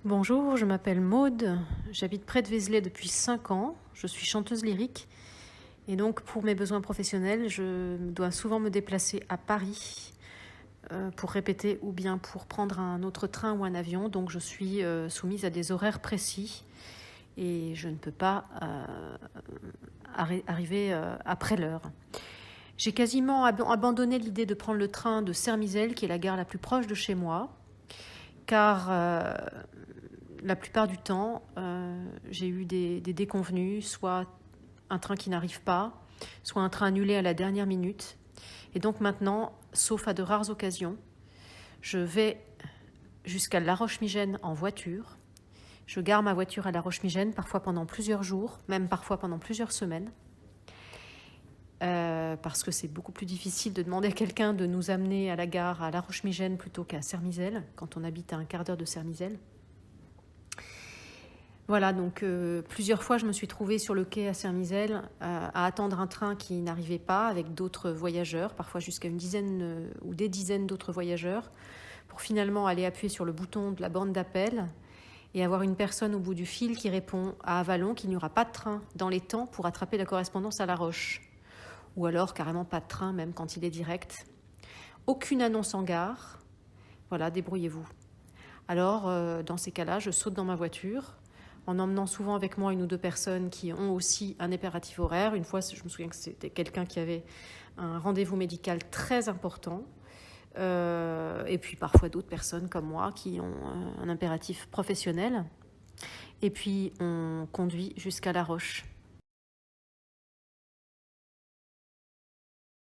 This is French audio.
Bonjour, je m'appelle Maude, j'habite près de Vézelay depuis 5 ans, je suis chanteuse lyrique et donc pour mes besoins professionnels, je dois souvent me déplacer à Paris pour répéter ou bien pour prendre un autre train ou un avion, donc je suis soumise à des horaires précis et je ne peux pas arriver après l'heure. J'ai quasiment abandonné l'idée de prendre le train de Sermizel, qui est la gare la plus proche de chez moi, car la plupart du temps, j'ai eu des déconvenues, soit un train qui n'arrive pas, soit un train annulé à la dernière minute. Et donc maintenant, sauf à de rares occasions, je vais jusqu'à La Roche-Migène en voiture. Je gare ma voiture à La Roche-Migène, parfois pendant plusieurs jours, même parfois pendant plusieurs semaines. Parce que c'est beaucoup plus difficile de demander à quelqu'un de nous amener à la gare à La Roche-Migène plutôt qu'à Sermizel, quand on habite à un quart d'heure de Sermizel. Voilà, donc plusieurs fois je me suis trouvée sur le quai à Sermizel à attendre un train qui n'arrivait pas avec d'autres voyageurs, parfois jusqu'à une dizaine ou des dizaines d'autres voyageurs, pour finalement aller appuyer sur le bouton de la borne d'appel et avoir une personne au bout du fil qui répond à Avallon qu'il n'y aura pas de train dans les temps pour attraper la correspondance à La Roche. Ou alors carrément pas de train même quand il est direct. Aucune annonce en gare, voilà, débrouillez-vous. Alors dans ces cas-là, je saute dans ma voiture, en emmenant souvent avec moi une ou deux personnes qui ont aussi un impératif horaire. Une fois, je me souviens que c'était quelqu'un qui avait un rendez-vous médical très important. Et puis parfois d'autres personnes comme moi qui ont un impératif professionnel. Et puis on conduit jusqu'à La Roche.